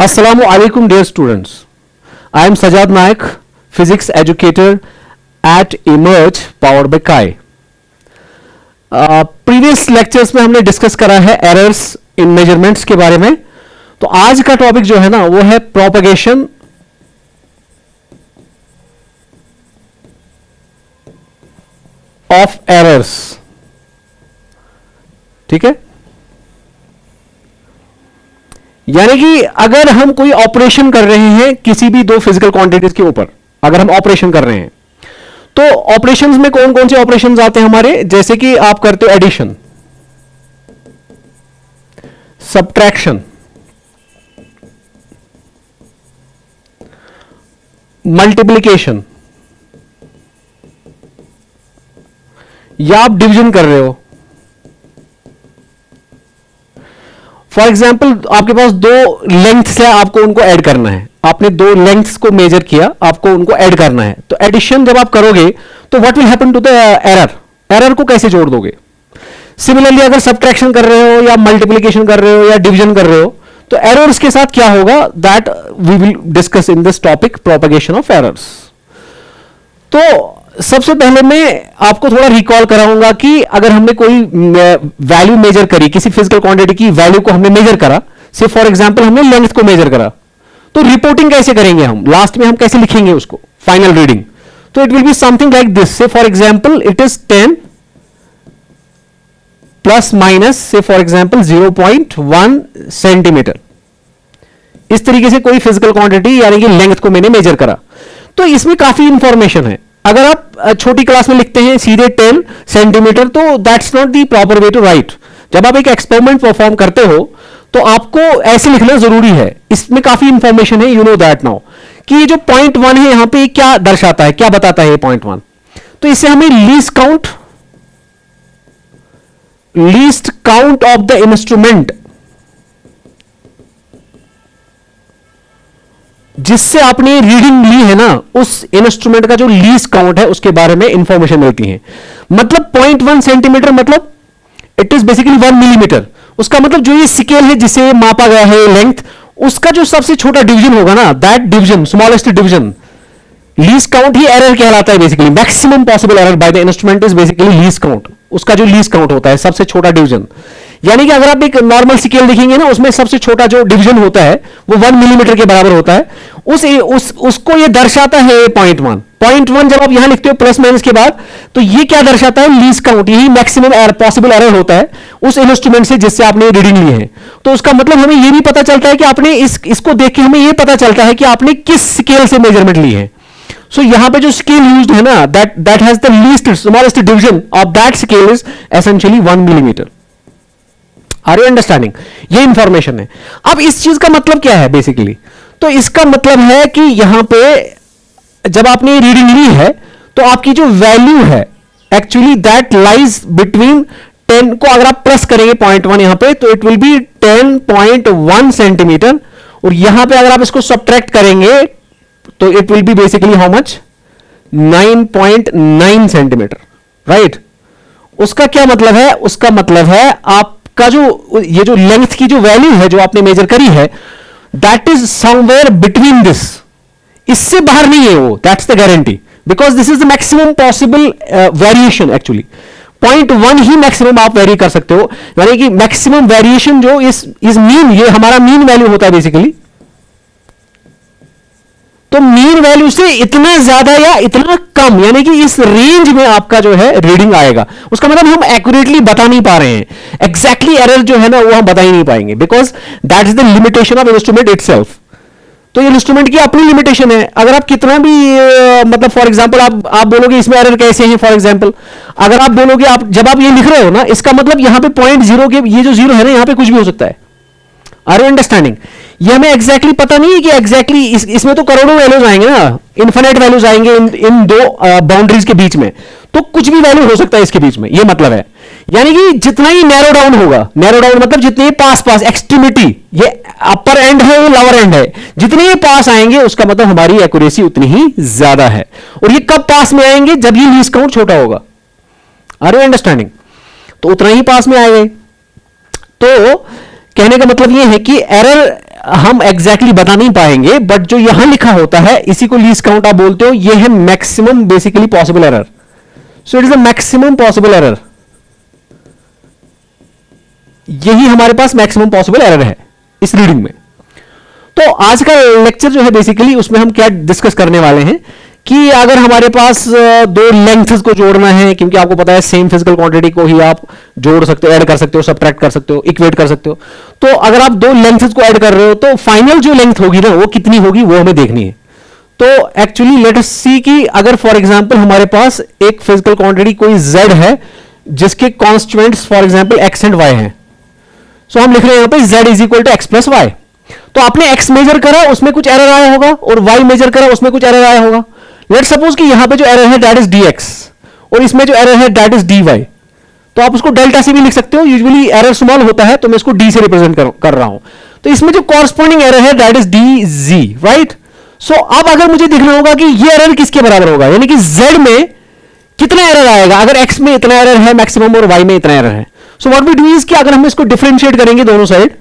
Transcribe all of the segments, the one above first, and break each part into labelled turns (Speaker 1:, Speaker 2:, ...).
Speaker 1: Assalamu alaikum dear students. I am Sajad Naik, physics educator at Emerge powered by Kai. Previous lectures में हमने discuss करा है errors in measurements के बारे में. तो आज का टॉपिक जो है ना वो है प्रोपगेशन ऑफ एरर्स. ठीक है, यानी कि अगर हम कोई ऑपरेशन कर रहे हैं किसी भी दो फिजिकल क्वांटिटीज के ऊपर, अगर हम ऑपरेशन कर रहे हैं तो ऑपरेशंस में कौन कौन से ऑपरेशंस आते हैं हमारे, जैसे कि आप करते हो एडिशन, सब्ट्रैक्शन, मल्टीप्लिकेशन, या आप डिवीजन कर रहे हो. फॉर एग्जाम्पल आपके पास दो लेंथ्स है, आपको उनको ऐड करना है. आपने दो लेंथ्स को मेजर किया, आपको उनको ऐड करना है. तो एडिशन जब आप करोगे तो what will happen to the error, error को कैसे जोड़ दोगे. सिमिलरली अगर सब्ट्रैक्शन कर रहे हो या मल्टीप्लिकेशन कर रहे हो या डिवीजन कर रहे हो तो एरर्स के साथ क्या होगा, that we will discuss in this topic, propagation of errors. तो सबसे पहले मैं आपको थोड़ा रिकॉल कराऊंगा कि अगर हमने कोई वैल्यू मेजर करी, किसी फिजिकल क्वांटिटी की वैल्यू को हमने मेजर करा, से फॉर एग्जांपल हमने लेंथ को मेजर करा, तो रिपोर्टिंग कैसे करेंगे हम, लास्ट में हम कैसे लिखेंगे उसको फाइनल रीडिंग. तो it will be something like this. Say for example it is 10 plus minus say for example 0.1 centimetre. इस तरीके से कोई फिजिकल क्वांटिटी यानी कि लेंथ को मैंने मेजर करा. तो इसमें काफी इंफॉर्मेशन है. अगर आप छोटी क्लास में लिखते हैं सीधे 10 सेंटीमीटर तो that's not the proper way to write. जब आप एक एक्सपेरिमेंट परफॉर्म करते हो तो आपको ऐसे लिखना जरूरी है. इसमें काफी इंफॉर्मेशन है, यू नो दैट नाउ, कि ये जो 0.1 है यहां पे क्या दर्शाता है, क्या बताता है ये 0.1. तो इससे हमें least count of the instrument, जिससे आपने रीडिंग ली है ना, उस इंस्ट्रूमेंट का जो लीस्ट काउंट है उसके बारे में इंफॉर्मेशन मिलती है. मतलब 0.1 सेंटीमीटर मतलब इट इज बेसिकली 1 मिलीमीटर. उसका मतलब जो ये स्केल है जिसे मापा गया है लेंथ, उसका जो सबसे छोटा डिवीजन होगा ना, that division, smallest division, least count he error कहलाता है. Basically maximum possible error by the instrument is basically least count. उसका जो लीस्ट काउंट होता है, सबसे छोटा डिवीजन. यानी कि अगर आप एक नॉर्मल स्केल देखेंगे ना, उसमें सबसे छोटा जो डिवीजन होता है वो 1 मिलीमीटर के बराबर होता है. उसको ये दर्शाता है 0.1 जब आप यहां लिखते हो प्लस माइनस के बाद, तो ये क्या दर्शाता है, लीस्ट काउंट. यही मैक्सिमम पॉसिबल एरर होता है उस इंस्ट्रूमेंट से जिससे आपने रीडिंग ली है. तो उसका मतलब हमें ये भी पता चलता है कि आपने इसको देख के हमें ये पता चलता है कि आपने किस स्केल से मेजरमेंट ली है. सो यहां पे जो स्केल यूज्ड है ना, that has the least smallest division of that scale is essentially 1 millimetre. Are you understanding. ये इंफॉर्मेशन है. अब इस चीज का मतलब क्या है बेसिकली, तो इसका मतलब है कि यहां पे जब आपने रीडिंग ली है तो आपकी जो वैल्यू है एक्चुअली दैट लाइज बिटवीन 10 को अगर आप प्लस करेंगे 0.1 यहां पे तो इट विल बी 10.1 सेंटीमीटर. और यहां पे अगर आप इसको सब्ट्रैक्ट करेंगे तो it will B basically how much, 9.9 centimetre. Right. उसका क्या मतलब है, उसका मतलब है आपका जो ये जो लेंथ की जो वैल्यू है जो आपने मेजर करी है, that is somewhere between this. इससे बाहर नहीं है वो, that's the guarantee, because this is the maximum possible variation. Actually 0.1 he maximum आप वेरी कर सकते हो. यानी कि मैक्सिमम वेरिएशन जो इज मीन, ये हमारा मीन वैल्यू होता है बेसिकली. तो मीन वैल्यू से इतना ज्यादा या इतना कम, यानी कि इस रेंज में आपका जो है रीडिंग आएगा. उसका मतलब हम एक्यूरेटली बता नहीं पा रहे हैं, एग्जैक्टली एरर जो है ना वो हम बता ही नहीं पाएंगे, because that is the limitation of instrument itself. तो ये इंस्ट्रूमेंट की अपनी लिमिटेशन है. अगर आप कितना भी मतलब फॉर एग्जांपल आप बोलोगे इसमें एरर कैसे हैं, फॉर एग्जांपल अगर आप बोलोगे, आप जब आप ये लिख रहे हो ना, इसका मतलब यहां पे 0.0 के ये जो 0 है ना, यहां पे कुछ भी हो सकता है. Are you understanding. ये हमें एग्जैक्टली पता नहीं है कि एग्जैक्टली इसमें तो करोड़ों वैल्यूज आएंगे ना, इन्फिनिट वैल्यूज आएंगे इन दो बाउंड्रीज के बीच में, तो कुछ भी वैल्यू हो सकता है इसके बीच में, ये मतलब है. यानी कि जितना ही नैरो डाउन होगा, नैरो डाउन मतलब जितने पास एक्सट्रीमिटी, ये अपर एंड है ये लोअर एंड है, जितने ही पास आएंगे उसका मतलब हमारी एक्यूरेसी उतनी ही ज्यादा है. और ये कब पास में आएंगे, जब ये लीस्ट काउंट छोटा होगा. Are you understanding. तो उतना ही पास में आएंगे. तो कहने का मतलब यह है कि एरर हम एग्जैक्टली बता नहीं पाएंगे, बट जो यहां लिखा होता है इसी को लीस्ट काउंट आप बोलते हो, ये है maximum basically possible error. So it is a maximum possible error. यही हमारे पास मैक्सिमम पॉसिबल एरर है इस रीडिंग में. तो आज का लेक्चर जो है बेसिकली उसमें हम क्या डिस्कस करने वाले हैं कि अगर हमारे पास दो लेंथ्स को जोड़ना है, क्योंकि आपको पता है सेम फिजिकल क्वांटिटी को ही आप जोड़ सकते हो, ऐड कर सकते हो, सबट्रैक्ट कर सकते हो, इक्वेट कर सकते हो. तो अगर आप दो लेंथ्स को ऐड कर रहे हो तो फाइनल जो लेंथ होगी ना वो कितनी होगी वो हमें देखनी है. तो एक्चुअली लेट अस सी कि अगर फॉर एग्जांपल हमारे पास एक फिजिकल क्वांटिटी कोई z है जिसके constituents for example x and y हैं. सो हम लिख रहे हैं यहां पे z is equal to x plus y. तो आपने x मेजर करा उसमें कुछ एरर आया होगा और y मेजर करा उसमें कुछ एरर आया होगा. लेट्स सपोज कि यहां पे जो एरर है दैट इज dx और इसमें जो एरर है दैट इज dy. तो आप उसको डेल्टा से भी लिख सकते हो. यूजुअली एरर स्मॉल होता है तो मैं इसको d से रिप्रेजेंट कर रहा हूं. तो इसमें जो कॉरस्पॉन्डिंग एरर है दैट इज dz, राइट. सो अब अगर मुझे देखना होगा कि ये एरर किसके बराबर होगा, यानी कि z में कितना एरर आएगा. अगर x में इतना एरर है मैक्सिमम और y में इतना एरर है. So what we do is कि अगर हम इसको डिफरेंशिएट करेंगे दोनों side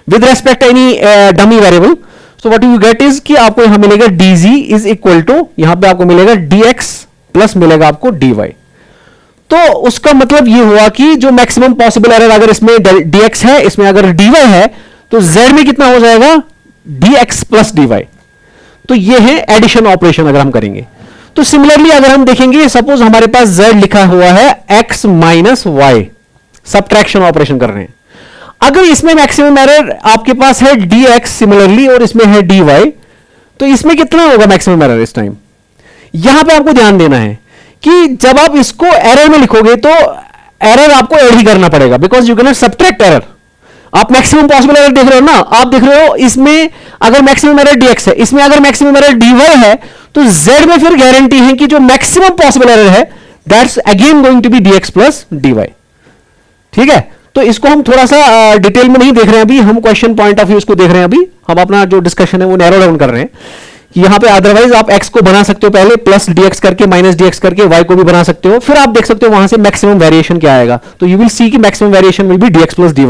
Speaker 1: with respect any dummy variable, so what you get is कि आपको यहां मिलेगा dz इज इक्वल टू, यहां पे आपको मिलेगा dx प्लस मिलेगा आपको dy. तो उसका मतलब ये हुआ कि जो मैक्सिमम पॉसिबल एरर अगर इसमें dx है, इसमें अगर dy है, तो z में कितना हो जाएगा dx प्लस dy. तो ये है एडिशन ऑपरेशन अगर हम करेंगे. तो सिमिलरली अगर हम देखेंगे सपोज हमारे पास z लिखा हुआ है x minus y, subtraction operation कर रहे हैं. अगर इसमें मैक्सिमम एरर आपके पास है dx सिमिलरली और इसमें है dy, तो इसमें कितना होगा मैक्सिमम एरर इस टाइम. यहां पे आपको ध्यान देना है कि जब आप इसको एरर में लिखोगे तो एरर आपको ऐड ही करना पड़ेगा, because you can not subtract error. आप मैक्सिमम पॉसिबल एरर देख रहे हो ना, आप देख रहे हो इसमें अगर मैक्सिमम एरर dx है, इसमें अगर मैक्सिमम एरर dy है, तो z में फिर गारंटी है कि जो मैक्सिमम पॉसिबल एरर है that's again going to be dx plus dy. ठीक है. तो इसको हम थोड़ा सा डिटेल में नहीं देख रहे हैं अभी, हम क्वेश्चन पॉइंट ऑफ व्यू इसको देख रहे हैं. अभी हम अपना जो डिस्कशन है वो नैरो डाउन कर रहे हैं कि यहां पे अदरवाइज आप x को बना सकते हो पहले प्लस dx करके, माइनस dx करके, y को भी बना सकते हो, फिर आप देख सकते हो वहां से मैक्सिमम वेरिएशन क्या आएगा. तो यू विल सी कि maximum variation will be dx plus dy.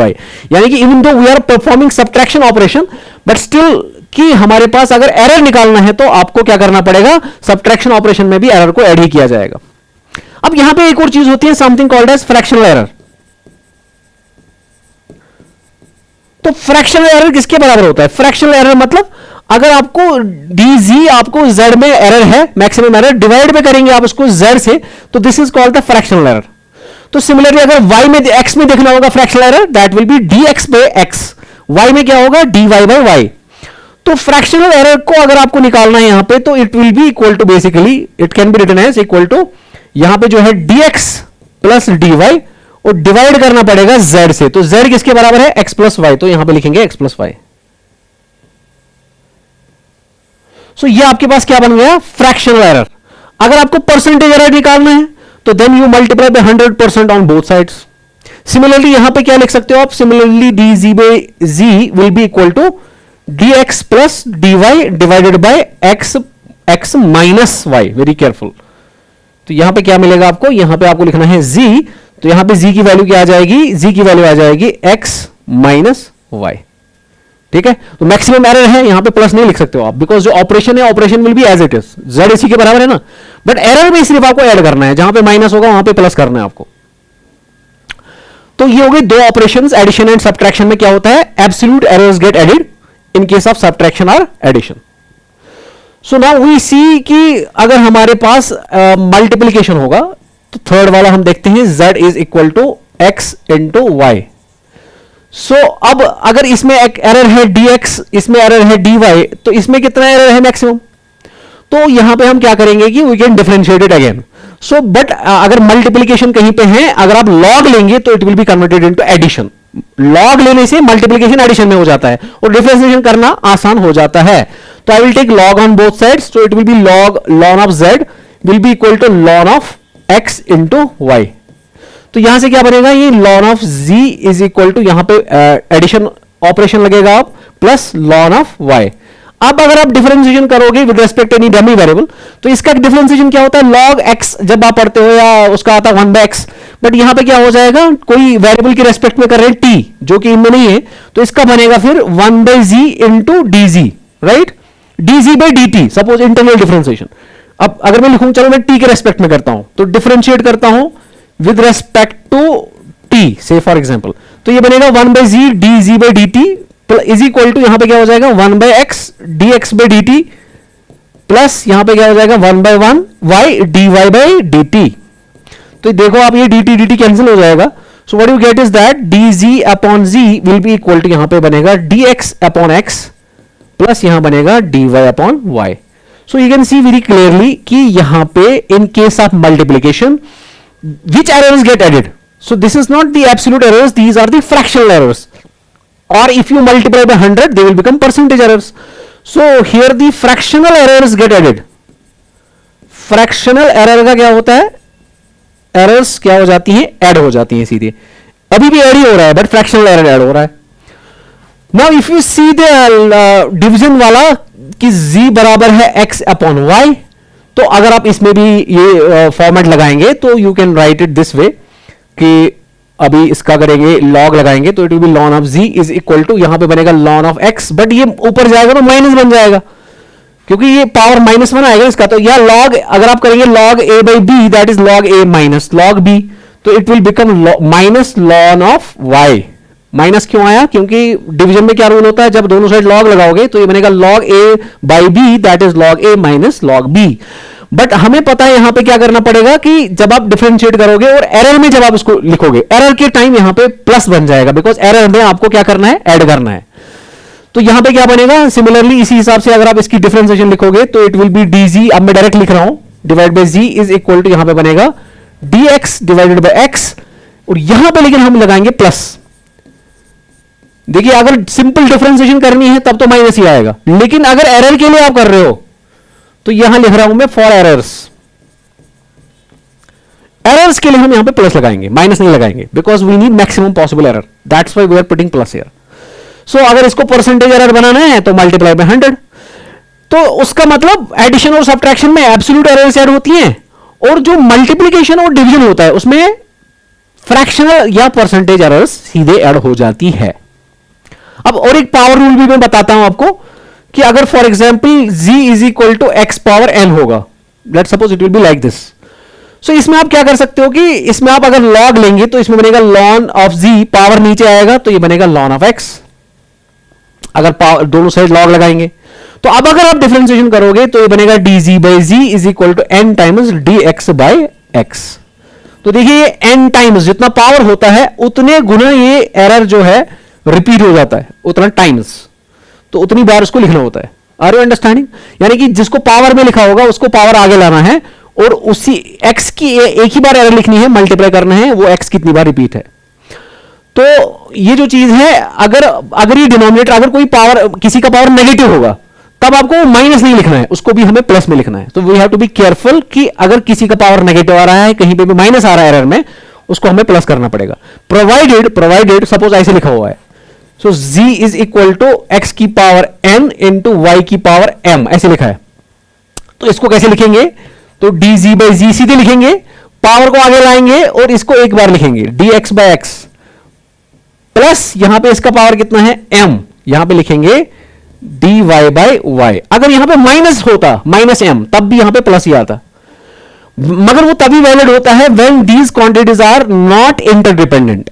Speaker 1: यानी कि even though we are performing subtraction operation but still कि हमारे पास अगर एरर निकालना है तो आपको क्या करना पड़ेगा, सबट्रैक्शन ऑपरेशन में भी एरर को ऐड ही किया जाएगा. अब यहां पे एक और चीज होती है something called as fractional error. तो फ्रैक्शनल एरर किसके बराबर होता है. फ्रैक्शनल एरर मतलब अगर आपको dz आपको z में एरर है मैक्सिमम एरर, डिवाइड में करेंगे आप उसको z से, तो this is called the fractional error. तो सिमिलरली अगर y में x में देखना होगा fractional error that will be dx by x, y में क्या होगा dy बाय y. तो फ्रैक्शनल एरर को अगर आपको निकालना है यहां पे तो it will be equal to basically it can be written as equal to यहां पे जो है dx प्लस dy और डिवाइड करना पड़ेगा z से. तो z किसके बराबर है x प्लस वाई, तो यहां पे लिखेंगे x प्लस वाई. सो ये आपके पास क्या बन गया फ्रैक्शनल एरर. अगर आपको परसेंटेज एरर निकालना है तो then you multiply by 100% on both sides. Similarly यहां पे क्या लिख सकते हो आप, similarly dz by z will be equal to dx plus dy divided by x minus y. Very careful. तो यहां पे क्या मिलेगा आपको, यहां पे आपको लिखना है z, तो यहां पे z की वैल्यू क्या आ जाएगी, z की वैल्यू आ जाएगी x माइनस वाई. ठीक है. तो मैक्सिमम एरर है यहां पे प्लस नहीं लिख सकते हो आप, बिकॉज जो ऑपरेशन है operation will be as it is, z इसी के बराबर है ना, बट एरर में सिर्फ आपको ऐड करना है, जहां पे माइनस होगा वहां पे प्लस करना है आपको. तो ये हो गई दो ऑपरेशंस, एडिशन एंड सबट्रैक्शन में क्या होता है, absolute errors get added in case of subtraction और addition. So now we see कि अगर हमारे पास मल्टीप्लीकेशन होगा तो थर्ड वाला हम देखते हैं z is equal to x into Y. So अब अगर इसमें एक एरर है dx, इसमें एरर है dy, तो इसमें कितना एरर है मैक्सिमम. तो यहां पे हम क्या करेंगे कि we can differentiate it again. So but अगर मल्टीप्लीकेशन कहीं पे है, अगर आप लॉग लेंगे तो it will be converted into addition. Log लेने से मल्टीप्लीकेशन एडिशन में हो जाता है और डिफरेंशिएशन करना आसान हो जाता है. तो I will take log on both sides, so it will be log ln of z will be equal to ln of x into y. तो यहां से क्या बनेगा, ये ln of z is equal to यहां पे एडिशन ऑपरेशन लगेगा आप प्लस लॉन ऑफ y. अब अगर आप डिफरेंशिएशन करोगे with respect any dummy variable, तो इसका डिफरेंशिएशन क्या होता है, लॉग एक्स जब आप पढ़ते हो या उसका आता है 1/x, बट यहां पे क्या हो जाएगा, कोई वेरिएबल की रेस्पेक्ट में कर रहे हैं t, जो कि इनमें नहीं है, तो इसका बनेगा फिर 1/z into dz, right, dz/dt, suppose internal differentiation. अब अगर मैं लिखूं, चलो मैं t के रेस्पेक्ट में करता हूं, तो डिफरेंशिएट करता हूं विद रेस्पेक्ट टू t, से फॉर एग्जांपल, तो ये बनेगा 1/z dz/dt is equal to, यहां पे क्या हो जाएगा 1/x dx/dt प्लस यहां पे क्या हो जाएगा 1/1 y dy/dt। तो देखो आप ये dt dt कैंसिल हो जाएगा, so what you get is that dz/z will be equal to, यहां पे बनेगा dx/x प्लस यहां बनेगा dy/y। So you can see very clearly कि यहां पे in case of multiplication which errors get added, so this is not the absolute errors, these are the fractional errors, or if you multiply by 100 they will become percentage errors. So here the fractional errors get added. fractional error का क्या होता है, errors क्या हो जाती है, add हो जाती है सीधे, अभी भी ऐड ही हो रहा है बट फ्रैक्शनल एरर ऐड हो रहा है। Now if you see the division वाला कि z बराबर है x/y, तो अगर आप इसमें भी ये फॉर्मेट लगाएंगे तो you can write it this way कि अभी इसका करेंगे लॉग लगाएंगे तो it will be ln of z is equal to, यहां पे बनेगा ln ऑफ x, बट ये ऊपर जाएगा तो माइनस बन जाएगा क्योंकि ये पावर -1 आएगा इसका, तो या log अगर आप करेंगे log a/b that is log a minus log b, तो it will become minus ln of y। Minus क्यों आया, क्योंकि डिवीजन में क्या रूल होता है, जब दोनों साइड log लगाओगे तो ये बनेगा log a/b that is log a minus log b। But हमें पता है यहां पे क्या करना पड़ेगा कि जब आप डिफरेंशिएट करोगे और एरर में जब आप इसको लिखोगे, एरर के टाइम यहां पे प्लस बन जाएगा, बिकॉज एरर में आपको क्या करना है, ऐड करना है। तो यहां पे क्या बनेगा, सिमिलरली इसी हिसाब से अगर आप इसकी डिफरेंशिएशन लिखोगे तो इट विल बी dz, अब मैं डायरेक्ट लिख रहा हूं, divide by z is equal to, यहां पे बनेगा dx डिवाइडेड बाय x, और यहां पे लेकिन हम लगाएंगे प्लस। देखिए अगर सिंपल डिफरेंशिएशन करनी है तब तो माइनस ही आएगा, लेकिन अगर एरर के लिए आप कर रहे हो तो यहां लिख रहा हूं मैं फॉर एरर्स, एरर्स के लिए हम यहां पे प्लस लगाएंगे, माइनस नहीं लगाएंगे, because we need maximum possible error, that's why we are putting plus here. So अगर इसको परसेंटेज एरर बनाना है तो मल्टीप्लाई बाय 100, तो उसका मतलब एडिशन और सब्ट्रैक्शन में एब्सोल्यूट एरर्स ऐड होती हैं, और जो मल्टीप्लीकेशन और डिवीजन होता है उसमें फ्रैक्शनल या परसेंटेज एरर्स सीधे ऐड हो जाती है। अब और एक पावर रूल भी मैं बताता हूं आपको कि अगर for example z is equal to x power n होगा, let suppose it will be like this, so इसमें आप क्या कर सकते हो कि इसमें आप अगर log लेंगे तो इसमें बनेगा ln ऑफ z, पावर नीचे आएगा तो ये बनेगा ln ऑफ x, अगर पावर दोनों साइड log लगाएंगे। तो अब अगर आप डिफरेंशिएशन करोगे तो ये बनेगा dz by z is equal to n times dx by x। तो देखिए ये n टाइम्स जितना पावर होता है उतने गुना ये एरर जो है रिपीट हो जाता है, उतना टाइम्स, तो उतनी बार उसको लिखना होता है। आर यू अंडरस्टैंडिंग, यानी कि जिसको पावर में लिखा होगा उसको पावर आगे लाना है, और उसी x की एक ही बार एरर लिखनी है, मल्टीप्लाई करना है, वो x कितनी बार रिपीट है। तो ये जो चीज है, अगर ये डिनोमिनेटर, अगर कोई पावर, किसी का पावर नेगेटिव होगा तब आपको माइनस नहीं लिखना है, उसको भी हमें प्लस में लिखना है। तो we have to be careful कि अगर किसी का पावर नेगेटिव आ रहा है, कहीं पे भी माइनस आ रहा है एरर में, उसको हमें प्लस करना पड़ेगा। प्रोवाइडेड सपोज ऐसे लिखा हुआ है, so z is equal to x की पावर n इंटू y की पावर m, ऐसे लिखा है। तो इसको कैसे लिखेंगे, तो dz बाई z सीधे लिखेंगे, पावर को आगे लाएंगे और इसको एक बार लिखेंगे dx बाई x, प्लस यहां पे इसका पावर कितना है m, यहां पे लिखेंगे dy बाई y। अगर यहां पे माइनस होता, माइनस m, तब भी यहां पे प्लस ही आता, मगर वो तभी वैलिड होता है when these quantities are not interdependent.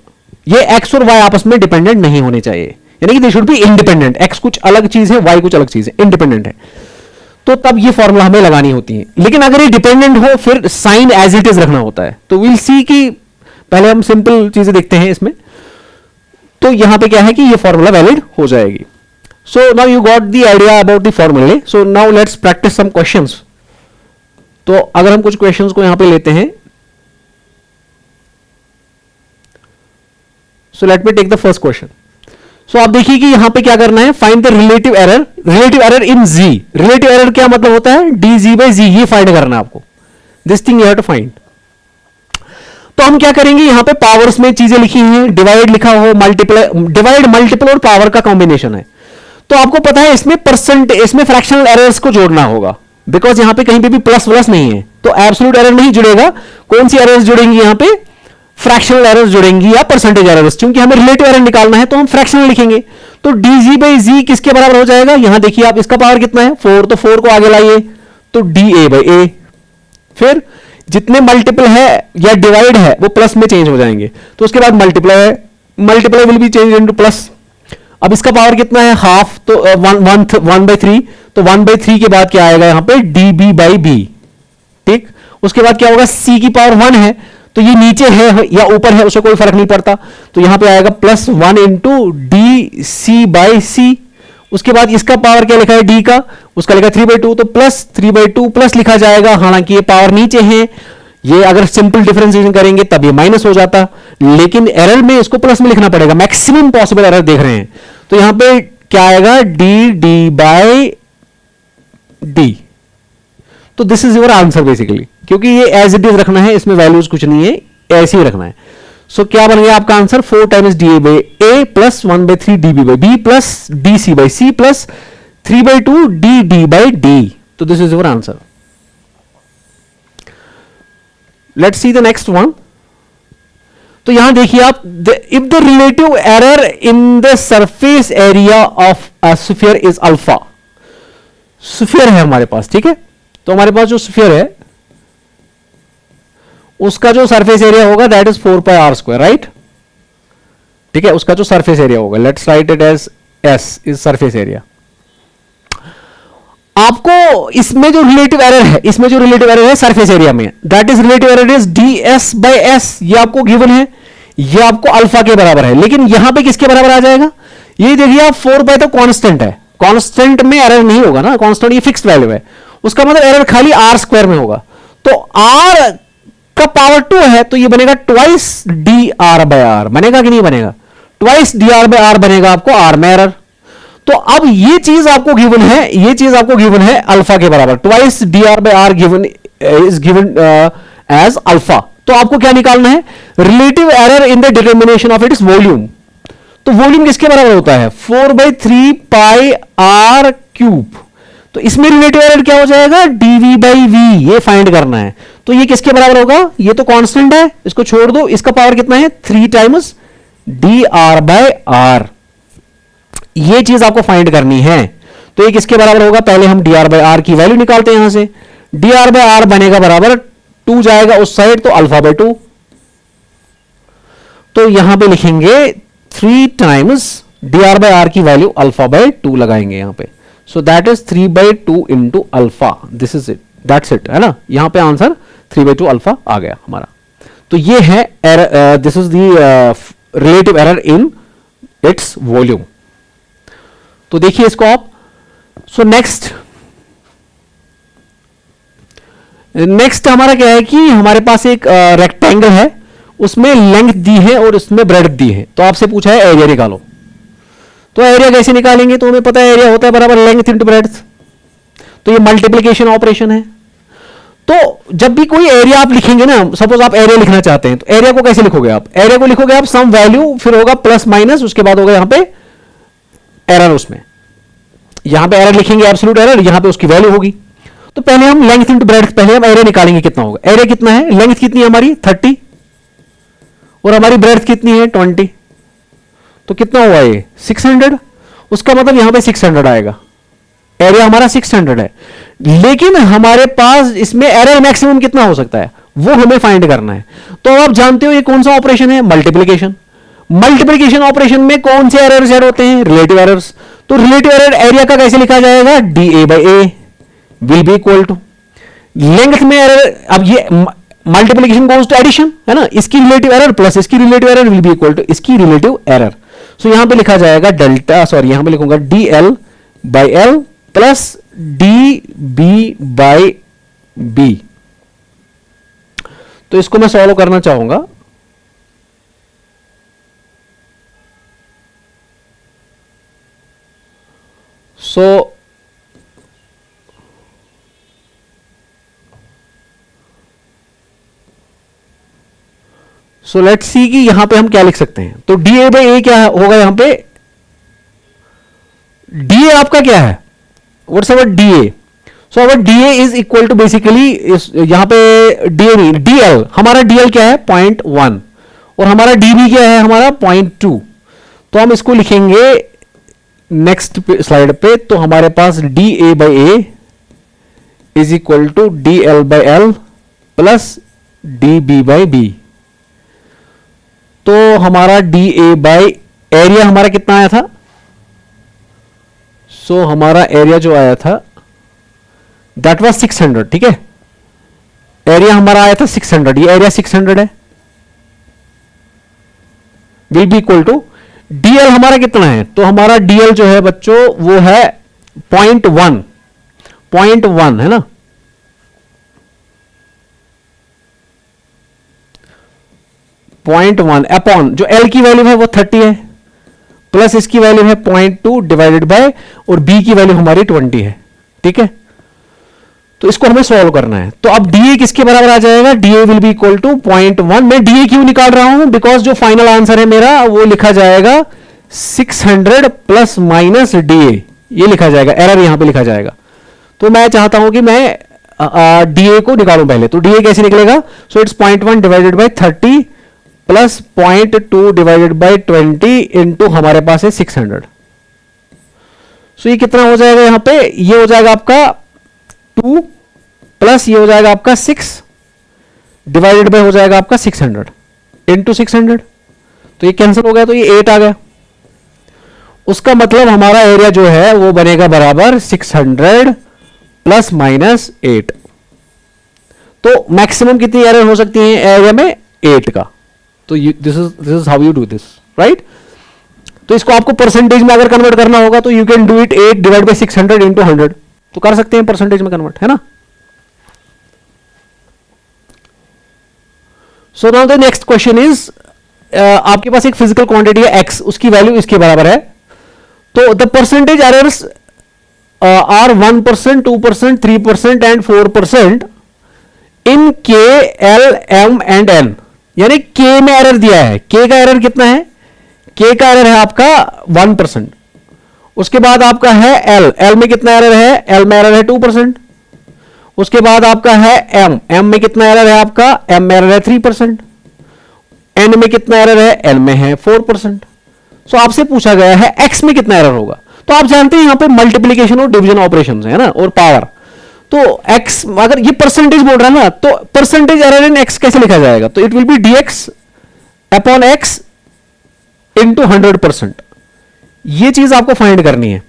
Speaker 1: ये x और y आपस में डिपेंडेंट नहीं होने चाहिए, यानी कि they should be independent, x कुछ अलग चीज है, y कुछ अलग चीज है, इंडिपेंडेंट है, तो तब ये फॉर्मूला हमें लगानी होती है। लेकिन अगर ये डिपेंडेंट हो फिर साइन एज इट इज रखना होता है। तो विल सी कि पहले हम सिंपल चीजें देखते हैं इसमें, तो यहां पे क्या है कि ये फॉर्मूला वैलिड हो जाएगी। So now you got the idea about the formulae, so now let's practise some questions. तो अगर हम कुछ क्वेश्चंस को यहां पे लेते हैं, so let me take the first question. So आप देखिए कि यहां पे क्या करना है, find the relative error in z। Relative error क्या मतलब होता है, dz बाई z, ये फाइंड करना है आपको, this thing you have to find. तो हम क्या करेंगे, यहां पे पावर्स में चीजें लिखी हैं, डिवाइड लिखा हो, मल्टीप्लाई, डिवाइड मल्टीपल और पावर का कॉम्बिनेशन है, तो आपको पता है इसमें परसेंट, इसमें फ्रैक्शनल एरर्स को जोड़ना होगा, बिकॉज यहां पे कहीं पे भी प्लस प्लस नहीं है, तो एब्सोल्यूट एरर नहीं जुड़ेगा। कौन सी एरर्स जुड़ेंगी यहां पे? फ्रैक्शनल एरर्स जुड़ेंगी या परसेंटेज एरर्स। क्योंकि हमें रिलेटिव एरर निकालना है तो हम फ्रैक्शनल लिखेंगे। तो डी बाई जी किसके बराबर हो जाएगा? यहां देखिए आप, इसका पावर कितना है? 4, तो 4 को आगे लाइए तो डी ए बाई ए। फिर जितने मल्टीपल है या डिवाइड है वो प्लस में चेंज हो जाएंगे, तो उसके बाद multiply, multiply will be change into plus. अब इसका पावर कितना है? हाफ, तो 1/3, तो 1/3 के बाद क्या आएगा यहां पे? D b by b. ठीक, उसके बाद क्या होगा? सी की पावर 1 है, तो ये नीचे है या ऊपर है उसे कोई फर्क नहीं पड़ता, तो यहां पे आएगा +1 इंटू डी सी बाई सी। उसके बाद इसका पावर क्या लिखा है? डी का, उसका लिखा 3/2, तो +3/2 प्लस लिखा जाएगा। हालांकि ये पावर नीचे है, ये अगर सिंपल डिफरेंशिएशन करेंगे तब ये माइनस हो जाता, लेकिन एरर में इसको प्लस में लिखना पड़ेगा। मैक्सिमम पॉसिबल एरर देख रहे हैं, तो यहां पे क्या आएगा? D by d. तो this is your answer basically, क्योंकि ये एज इट इज रखना है, इसमें वैल्यूज कुछ नहीं है, ऐसे ही रखना है। सो क्या बन गया आपका आंसर? 4 times d a by a plus 1/3 d b by b plus d c by c plus 3/2 d d by d. तो this is your answer. Let's see the next one. तो यहां देखिए आप, if the relative error in the surface area of a sphere is alpha. Sphere है हमारे पास, ठीक है, तो हमारे पास जो स्फीयर है उसका जो सरफेस एरिया होगा दैट इज 4πr², राइट? ठीक है, उसका जो सरफेस एरिया होगा, let's write it as s is surface area. आपको इसमें जो रिलेटिव एरर है, इसमें जो रिलेटिव एरर है सरफेस एरिया में, that is relative error is d s by s. ये आपको गिवन है, ये आपको अल्फा के बराबर है, लेकिन यहां पे किसके बराबर आ जाएगा? ये देखिए आप, 4π तो कांस्टेंट है, कांस्टेंट में एरर नहीं होगा ना, कांस्टेंट ये फिक्स्ड वैल्यू है, उसका मतलब एरर खाली r² में होगा। तो r का पावर 2 है, तो ये बनेगा twice d r by r. बनेगा कि नहीं बनेगा? Twice d r by r बनेगा आपको आर में एरर। तो अब ये चीज आपको गिवन है, ये चीज आपको गिवन है अल्फा के बराबर, twice d r by r given is given as alpha. तो आपको क्या निकालना है? Relative error in the determination of its volume. तो वॉल्यूम किसके बराबर होता है? 4/3 पाई आर क्यूब। तो इसमें रिलेटिव एरर क्या हो जाएगा? डीवी बाई वी, ये फाइंड करना है। तो ये किसके बराबर होगा? ये तो कांस्टेंट है, इसको छोड़ दो, इसका पावर कितना है? 3 times d r by r. ये चीज आपको फाइंड करनी है। तो ये किसके बराबर होगा? पहले हम डी आर बाई आर की वैल्यू निकालते हैं। यहां से डी आर बाई आर बनेगा बराबर 2 जाएगा उस साइड, तो अल्फा बाई 2। तो यहां पे लिखेंगे 3 times d r by r की वैल्यू अल्फा बाई 2 लगाएंगे यहां पे। So that is 3/2 into alpha. This is it, that's it, है ना? यहां पे आंसर 3/2 अल्फा आ गया हमारा। तो ये है error, this is the relative error in its volume. तो देखिए इसको आप। सो नेक्स्ट हमारा क्या है कि हमारे पास एक रेक्टेंगल है, उसमें लेंथ दी है और उसमें ब्रेड्थ दी है। तो आपसे पूछा है एरिया निकालो। तो एरिया कैसे निकालेंगे? तो हमें पता है एरिया होता है बराबर लेंथ इंटू ब्रेड्थ। तो ये मल्टीप्लिकेशन ऑपरेशन है। तो जब भी कोई एरिया आप लिखेंगे ना, सपोज आप एरिया लिखना चाहते हैं, तो एरिया को कैसे लिखोगे आप? एरिया को लिखोगे आप सम वैल्यू, फिर होगा प्लस माइनस, उसके बाद होगा यहां पे एरर। उसमें यहां पे एरर लिखेंगे, एब्सोल्यूट एरर, यहां पे उसकी वैल्यू होगी। तो पहले हम लेंथ इंटू ब्रेड्थ, पहले हम एरिया निकालेंगे कितना होगा। एरिया कितना है? लेंथ कितनी है हमारी? 30, और हमारी ब्रेड्थ कितनी है? 20। तो कितना हुआ ये? 600। उसका मतलब यहां पे 600 आएगा। एरिया हमारा 600 है, लेकिन हमारे पास इसमें एरर मैक्सिमम कितना हो सकता है वो हमें फाइंड करना है। तो आप जानते हो ये कौन सा ऑपरेशन है? मल्टीप्लिकेशन। मल्टीप्लिकेशन ऑपरेशन में कौन से एरर्स ऐड होते हैं? Relative errors. तो रिलेटिव एरर एरिया का कैसे लिखा जाएगा? D a by a will be equal to length में एरर। अब ये मल्टीप्लिकेशन गोज टू एडिशन, है ना? इसकी रिलेटिव एरर प्लस इसकी relative error will be equal to इसकी रिलेटिव एरर। सो यहां पे लिखा जाएगा डेल्टा, सॉरी यहां पे लिखूंगा d l by l plus d b by b. तो इसको मैं सॉल्व करना चाहूंगा। सो लेट्स सी कि यहां पे हम क्या लिख सकते हैं। तो डी ए बाई ए क्या होगा? यहां पे डीए आपका क्या है, what's our d a? So our d a is equal to basically, यहां पे डीए नहीं, डीएल, हमारा डीएल क्या है 0.1 और हमारा डीबी क्या है हमारा 0.2। तो हम इसको लिखेंगे नेक्स्ट स्लाइड पे, तो हमारे पास d a by a is equal to d l by l plus d b by b. तो हमारा डी ए बाई एरिया हमारा कितना आया था? सो हमारा एरिया जो आया था दैट वाज 600, ठीक है, एरिया हमारा आया था 600, ये एरिया 600 है, will be equal to d l हमारा कितना है? तो हमारा डीएल जो है बच्चों वो है 0.1 है ना, 0.1 अपॉन जो एल की वैल्यू है वो 30 है, प्लस इसकी वैल्यू है 0.2 डिवाइडेड बाय, और बी की वैल्यू हमारी 20 है, ठीक है। तो इसको हमें सॉल्व करना है। तो अब डीए किसके बराबर आ जाएगा? D a will be equal to 0.1। मैं डीए क्यों निकाल रहा हूं? बिकॉज जो फाइनल आंसर है मेरा वो लिखा जाएगा 600 प्लस माइनस डीए, ये लिखा जाएगा, एरर यहां पे लिखा जाएगा। तो मैं चाहता हूं कि मैं डीए को निकालूं पहले। तो डीए कैसे निकलेगा? So it's 0.1 divided by 30 plus 0.2 divided by 20 into हमारे पास है 600। सो ये कितना हो जाएगा यहां पे? ये हो जाएगा आपका 2 प्लस ये हो जाएगा आपका 6 डिवाइडेड बाय हो जाएगा आपका 600 इंटू 600। तो ये कैंसिल हो गया, तो ये 8 आ गया। उसका मतलब हमारा एरिया जो है वो बनेगा बराबर 600 प्लस माइनस 8। तो मैक्सिमम कितनी एरर हो सकती है एरिया में? 8 का। तो this is how you do this, right. तो इसको आपको परसेंटेज में अगर कन्वर्ट करना होगा तो you can do it 8 divide by 600 into 100, तो कर सकते हैं परसेंटेज में कन्वर्ट, है ना। So now the next question is, आपके पास एक फिजिकल क्वांटिटी है x, उसकी वैल्यू इसके बराबर है। तो the percentage errors are 1%, 2%, 3% and 4% in k, l, m and n। यानी k में एरर दिया है, k का एरर कितना है? k का एरर है आपका 1%। उसके बाद आपका है l में कितना एरर है? l में एरर है 2%। उसके बाद आपका है m में कितना एरर है आपका? m में एरर है 3%। n में कितना एरर है? n में है 4%। सो आपसे पूछा गया है x में कितना एरर होगा। तो आप जानते हैं यहां पे मल्टीप्लीकेशन और डिवीजन ऑपरेशंस है ना, और पावर। तो x अगर ये परसेंटेज बोल रहा है ना, तो परसेंटेज एरर इन x कैसे लिखा जाएगा? तो it will be dx upon x into 100%। ये चीज आपको फाइंड करनी है।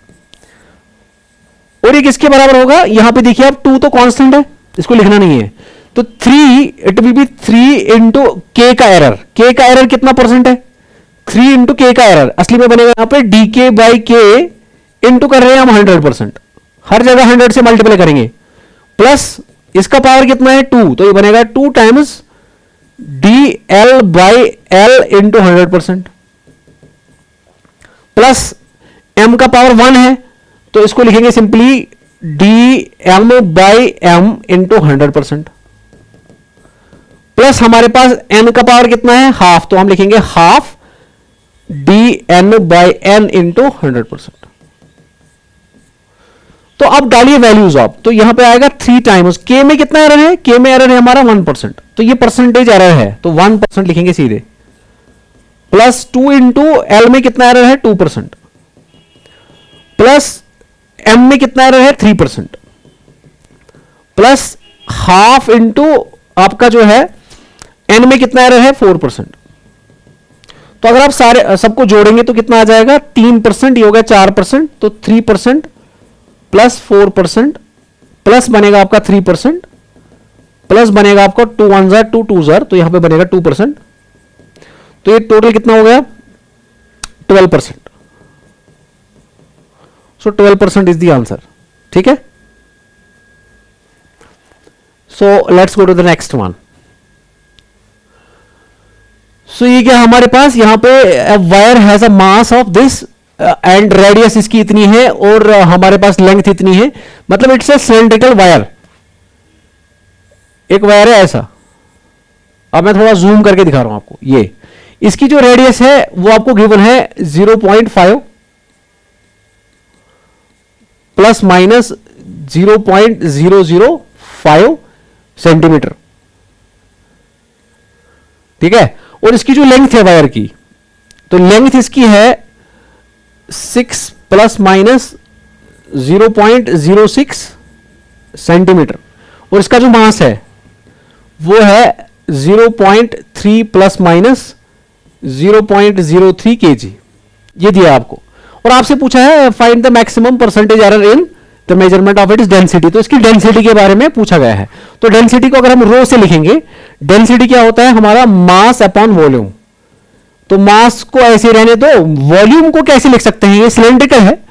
Speaker 1: और ये किसके बराबर होगा? यहां पे देखिए आप 2 तो कांस्टेंट है, इसको लिखना नहीं है। तो 3 it will B 3 into k का एरर। k का एरर कितना परसेंट है? 3 इंटू k का एरर असली में बनेगा यहां पे dk बाई k इंटू कर रहे हैं हम 100%, हर जगह 100 से मल्टीप्लाई करेंगे, प्लस इसका पावर कितना है 2, तो ये बनेगा 2 times dl by l into 100%, plus m का पावर 1 है तो इसको लिखेंगे simply dm by m into 100%, plus हमारे पास n का पावर कितना है? हाफ, तो हम लिखेंगे half dn by n into 100%। तो अब डालिए वैल्यूज आप, तो यहां पे आएगा 3 टाइम्स। k में कितना एरर है? k में एरर है हमारा 1%, तो ये परसेंटेज एरर है, तो 1% लिखेंगे सीधे, प्लस 2 इंटू l में कितना एरर है? 2%, प्लस m में कितना एरर है? 3%, प्लस हाफ इंटू आपका जो है n में कितना एरर है? 4%। तो अगर आप सारे सबको जोड़ेंगे तो कितना आ जाएगा? 3%, ये हो गया 4%, तो 3% प्लस 4% प्लस बनेगा आपका 3%, प्लस बनेगा आपका 2 1 जार 2 2 जार, तो यहां पे बनेगा 2%। तो ये टोटल कितना हो गया? 12%। सो 12% इज द आंसर, ठीक है। So let's go to the next one. सो ये क्या हमारे पास यहां पे wire has a mass of this and radius इसकी इतनी है और हमारे पास लेंथ इतनी है, मतलब इट्स ए सिलेंड्रिकल वायर। एक वायर है ऐसा, अब मैं थोड़ा जूम करके दिखा रहा हूं आपको। ये इसकी जो रेडियस है वो आपको गिवन है 0.5, प्लस माइनस 0.005 सेंटीमीटर, ठीक है। और इसकी जो लेंथ है वायर की, तो लेंथ इसकी है 6 प्लस माइनस 0.06 सेंटीमीटर, और इसका जो मास है वो है 0.3 प्लस माइनस 0.03 केजी, ये दिया आपको। और आपसे पूछा है find the maximum percentage error in the measurement of its density, तो इसकी डेंसिटी के बारे में पूछा गया है। तो डेंसिटी को अगर हम रो से लिखेंगे, डेंसिटी क्या होता है हमारा मास अपॉन वॉल्यूम। तो मास को ऐसे रहने दो, वॉल्यूम को कैसे लिख सकते हैं, ये सिलेंड्रिकल है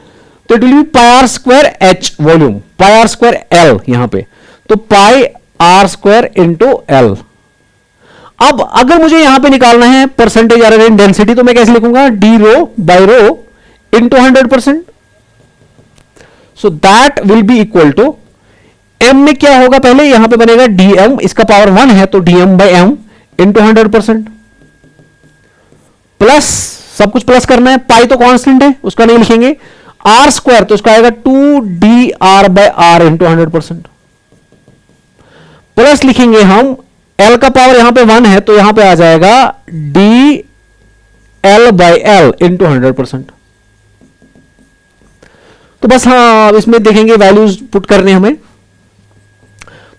Speaker 1: तो it will be pi r square h volume, pi r square l यहां पे, तो pi r square into l. अब अगर मुझे यहां पे निकालना है परसेंटेज एरर इन डेंसिटी, तो मैं कैसे लिखूंगा, d rho by rho into 100%। So that will be equal to m में क्या होगा, पहले यहां पे बनेगा डीएम, इसका पावर 1 है तो d m by m into 100%, plus सब कुछ प्लस करना है, पाई तो कांस्टेंट है उसका नहीं लिखेंगे, आर स्क्वायर तो उसका आएगा 2dr bye are into 100%, plus लिखेंगे हम एल का पावर यहां पे 1 है तो यहां पे आ जाएगा D l by l into 100%। तो बस हाँ इसमें देखेंगे वैल्यूज पुट करने हमें।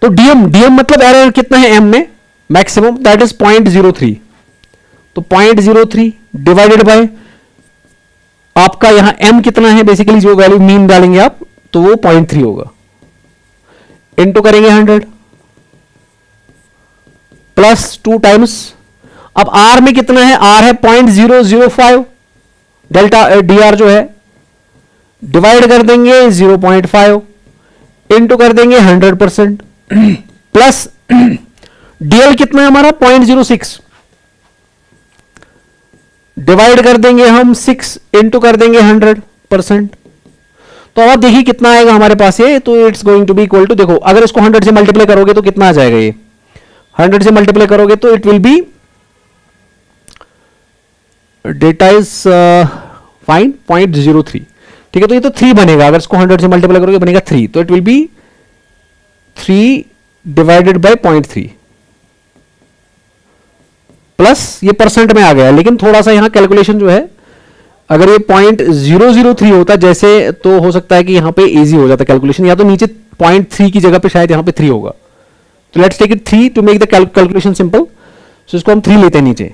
Speaker 1: तो डीएम मतलब एरर कितना है एम में, मैक्सिमम दैट इज 0.03, तो 0.03 डिवाइडेड बाय आपका यहां एम कितना है, बेसिकली जो वैल्यू मीन डालेंगे आप तो वो 0.3 होगा, इनटू करेंगे 100 प्लस 2 टाइम्स, अब आर में कितना है, आर है 0.005 डेल्टा डी आर जो है, डिवाइड कर देंगे 0.5 इनटू कर देंगे 100% प्लस डीएल कितना है हमारा 0.06 डिवाइड कर देंगे हम 6 इनटू कर देंगे 100%। तो अब देखिए कितना आएगा हमारे पास ये, तो it's going to be equal to, देखो अगर इसको 100 से मल्टीप्लाई करोगे तो कितना आ जाएगा, ये 100 से मल्टीप्लाई करोगे तो it will B, data is fine 0.03, ठीक है। तो ये तो 3 बनेगा, अगर इसको 100 से मल्टीप्लाई करोगे बनेगा 3, तो it will B 3 divided by 0.3 plus ये परसेंट में आ गया, लेकिन थोड़ा सा यहां कैलकुलेशन जो है, अगर ये 0.003 होता जैसे तो हो सकता है कि यहां पे इजी हो जाता कैलकुलेशन, या तो नीचे 0.3 की जगह पे शायद यहां पे 3 होगा। तो let's take it 3 to make the calculation simple, so इसको हम 3 लेते हैं नीचे,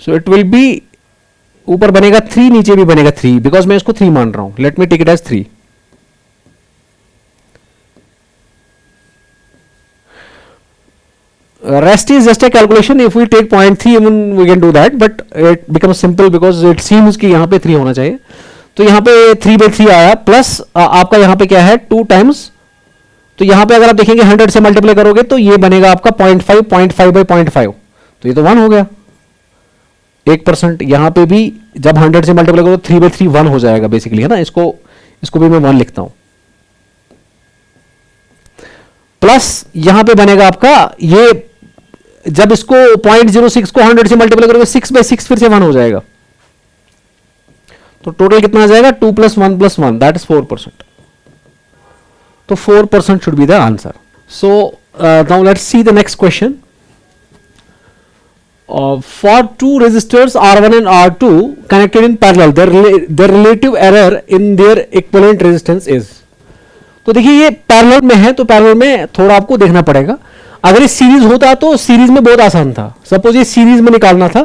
Speaker 1: सो इट विल बी ऊपर बनेगा 3 नीचे भी बनेगा 3, बिकॉज मैं इसको 3 मान रहा हूं, let me take it as 3। Rest is just a calculation. If we take 0.3 even we can do that, but it becomes simple because it seems कि यहाँ पे 3 होना चाहिए। तो यहाँ पे 3/3 आया, प्लस आपका यहाँ पे क्या है 2 टाइम्स, तो यहाँ पे अगर आप देखेंगे 100 से मल्टीप्लाई करोगे तो ये बनेगा आपका 0.5 बाई 0.5, तो ये तो 1 हो गया 1%। यहाँ पे भी जब 100 से मल्टीप्लाई करोगे 3/3 1 हो जाएगा बेसिकली, है ना। इसको भी मैं 1 लिखता हूँ, प्लस यहाँ पे बनेगा आपका ये, जब इसको 0.06 को 100 से मल्टीप्लाई करोगे 6/6 फिर से 1 हो जाएगा, तो टोटल कितना आ जाएगा 2 + 1 + 1 दैट इज 4%। तो 4% should be the answer. So now let's see the next question. For 2 resistors R1 and R2 connected in parallel, their relative error in their equivalent resistance is। तो देखिए ये पैरेलल में है तो पैरेलल में थोड़ा आपको देखना पड़ेगा। अगर ये सीरीज होता तो सीरीज में बहुत आसान था, सपोज ये सीरीज में निकालना था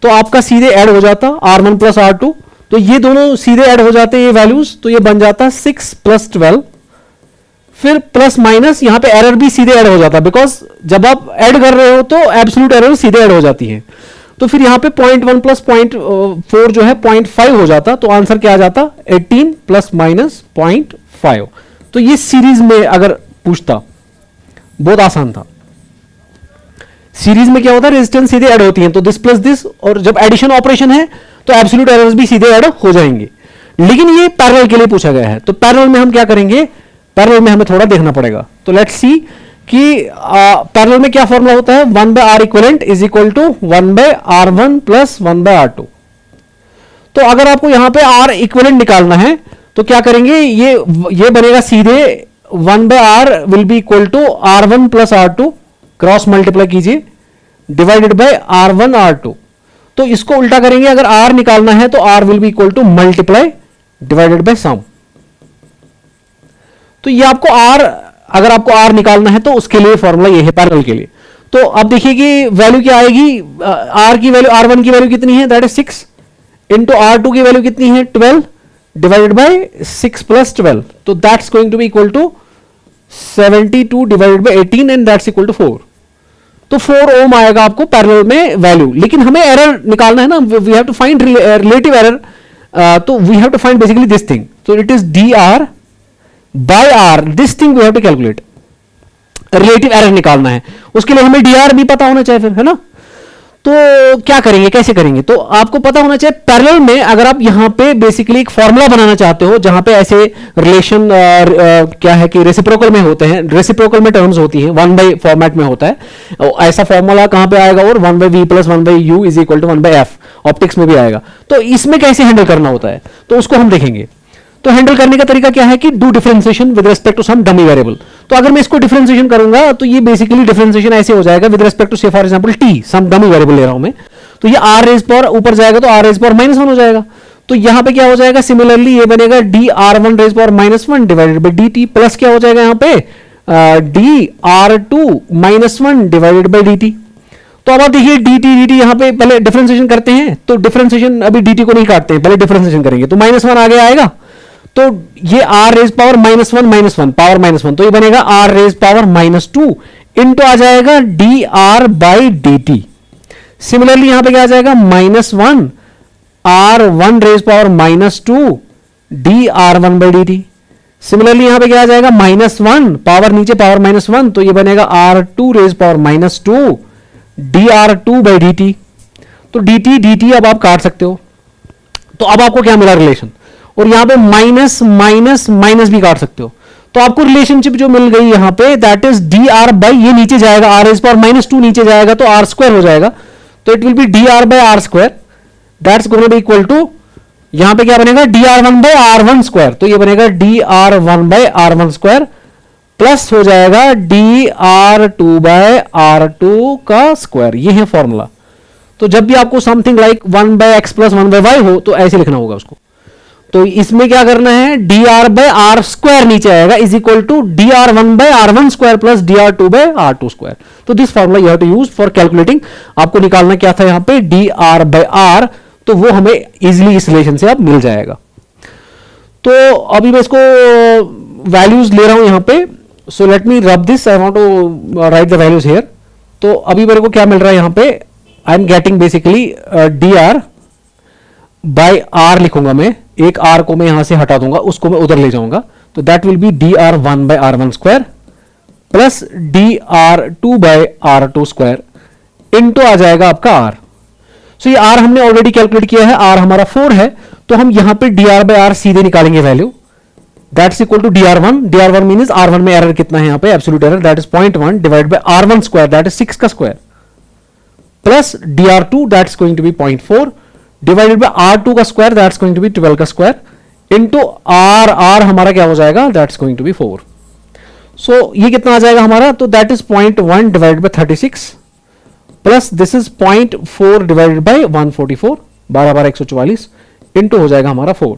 Speaker 1: तो आपका सीधे ऐड हो जाता R1 + R2, तो ये दोनों सीधे ऐड हो जाते ये वैल्यूज, तो ये बन जाता 6 + 12, फिर प्लस माइनस यहाँ पे एरर भी सीधे ऐड हो जाता, बिकॉज जब आप ऐड कर रहे हो तो एब्सोल्यूट एरर सीधे ऐड हो जाती है। तो फिर यहाँ पे 0.1 + 0.4 जो है 0.5 हो जाता, तो आंसर क्या आ जाता 18 ± -0.5। तो ये सीरीज में अगर पूछता बहुत आसान था। सीरीज में क्या होता है रेजिस्टेंस सीधे ऐड होती हैं, तो दिस प्लस दिस, और जब एडिशन ऑपरेशन है तो एब्सोल्यूट एरर्स भी सीधे ऐड हो जाएंगे। लेकिन ये पैरेलल के लिए पूछा गया है, तो पैरेलल में हम क्या करेंगे, पैरेलल में हमें थोड़ा देखना पड़ेगा। तो लेट्स सी कि पैरेलल में क्या फॉर्मूला होता है, 1/R equivalent = 1/R1 + 1/R2। तो अगर आपको यहां पे R इक्विवेलेंट निकालना है तो क्या करेंगे, ये बनेगा सीधे 1/R will be equal to R1 plus R2, cross multiply कीजिए, डिवाइडेड बाय R1 R2। तो इसको उल्टा करेंगे, अगर R निकालना है तो R will be equal to multiply divided by sum. तो ये आपको R, अगर आपको R निकालना है तो उसके लिए फॉर्मूला ये है पैरेलल के लिए। तो अब देखिए कि वैल्यू क्या आएगी, R की वैल्यू, R1 की वैल्यू कितनी है, दैट इज 6, इंटू R2 की वैल्यू कितनी है 12, डिवाइडेड बाय 6 प्लस 12, तो that's going to be equal to 72 divided by 18 and that's equal to 4। तो 4 ओम आएगा आपको पैरेलल में वैल्यू। लेकिन हमें एरर निकालना है ना, we have to find relative error, तो we have to find basically this thing, तो it is dr by r, this thing we have to calculate, relative error निकालना है, उसके लिए हमें dr भी पता होना चाहिए फिर, है ना। तो क्या करेंगे, कैसे करेंगे, तो आपको पता होना चाहिए पैरेलल में, अगर आप यहां पे बेसिकली एक फॉर्मूला बनाना चाहते हो जहां पे ऐसे रिलेशन क्या है कि रेसिप्रोकल में होते हैं, रेसिप्रोकल में टर्म्स होती हैं, 1 फॉर्मेट में होता है, ऐसा फॉर्मूला कहां पे आएगा, और 1/v plus 1/u is equal to 1/f, optics में भी आएगा। तो इसमें कैसे हैंडल करना होता है तो उसको हम देखेंगे। तो हैंडल करने का तरीका क्या है कि do differentiation with respect to some dummy variable. तो अगर मैं इसको डिफरेंशिएशन करूंगा तो ये बेसिकली डिफरेंशिएशन ऐसे हो जाएगा विद रिस्पेक्ट टू से for example t, some dummy variable ले रहा हूं मैं, तो ये r रेज पावर ऊपर जाएगा तो r रेज पावर -1 हो जाएगा। तो यहां पे क्या हो जाएगा, सिमिलरली ये बनेगा dr1 raise power -1 divided by dt, plus क्या हो जाएगा यहां पे dr2 -1 डिवाइडेड बाय dt। तो अब आप देखिए dt यहां पे पहले डिफरेंशिएशन करते हैं, तो डिफरेंशिएशन अभी dt को नहीं काटते हैं, पहले डिफरेंशिएशन करेंगे, तो -1 आगे आएगा, तो ये r रेज पावर -1 पावर -1, तो ये बनेगा r रेज पावर -2 इनटू आ जाएगा dr बाई dt। सिमिलरली यहां पे क्या आ जाएगा, -1 r1 raise power -2 dr1 by dt। Similarly यहां पे क्या आ जाएगा, -1 पावर नीचे पावर -1, तो ये बनेगा r2 raise power -2 dr2 by dt। तो dt अब आप काट सकते हो, तो अब आपको क्या मिला रिलेशन, और यहां पे माइनस माइनस माइनस भी काट सकते हो, तो आपको रिलेशनशिप जो मिल गई यहां पे दैट इज dr बाई, ये नीचे जाएगा r रेज पावर -2 नीचे जाएगा तो r स्क्वायर हो जाएगा, तो it will be dr by r square, that's going to be equal to, यहां पे क्या बनेगा dr1 बाई r1 स्क्वायर, तो ये बनेगा dr1 by r1 square, plus हो जाएगा dr2 बाई r2 का स्क्वायर। ये है फॉर्मूला। तो जब भी आपको something like 1/x plus 1/y हो तो ऐसे लिखना होगा उसको। तो इसमें क्या करना है, dr बाय r स्क्वायर नीचे आएगा is equal to dr1 by r1 square plus dr2 by r2 square. तो this formula you have to use for calculating. आपको निकालना क्या था यहां पे dr बाय r, तो वो हमें इजिली इस रिलेशन से अब मिल जाएगा। तो अभी मैं इसको वैल्यूज ले रहा हूं यहां पे, सो let me rub this, I want to write the values here. तो अभी मेरे को क्या मिल रहा है यहां पे, I am getting basically dr by r लिखूंगा मैं, एक r को मैं यहां से हटा दूंगा, उसको मैं उधर ले जाऊंगा, तो that will be dr1 by r1 square plus dr2 by r2 square into आ जाएगा आपका r। सो ये r हमने ऑलरेडी कैलकुलेट किया है, r हमारा 4 है, तो हम यहां पे dr बाय r सीधे निकालेंगे value, that's equal to dr1 means r1 में एरर कितना है यहां पे, absolute error, that is 0.1 divide by r1 square, that is 6 का square, plus dr2 that's going to be 0.4 divided by r2 का square, that's going to be 12 का square into r हमारा क्या हो जाएगा, that's going to be 4। So ये कितना आ जाएगा हमारा, तो that is 0.1 divided by 36 plus this is 0.4 divided bye 144, 12/144 into हो जाएगा हमारा 4।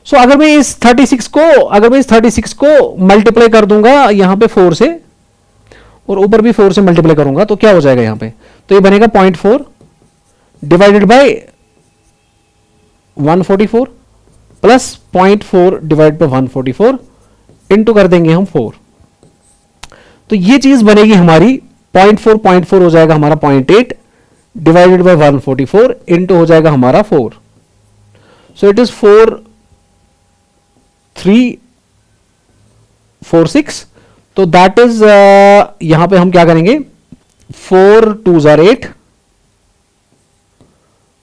Speaker 1: सो अगर मैं इस 36 को मल्टीप्लाई कर दूंगा यहां पे 4 से, और ऊपर भी 4 से मल्टीप्लाई करूंगा, तो क्या हो जाएगा यहां पे, तो ये बनेगा 0.4 divided bye 144 plus 0.4 divide by 144 into कर देंगे हम 4, तो ये चीज बनेगी हमारी 0.4 हो जाएगा हमारा 0.8 डिवाइडेड बाय 144 इनटू हो जाएगा हमारा 4। सो इट इज 4346, तो दैट इज यहां पे हम क्या करेंगे, 4 2s are 8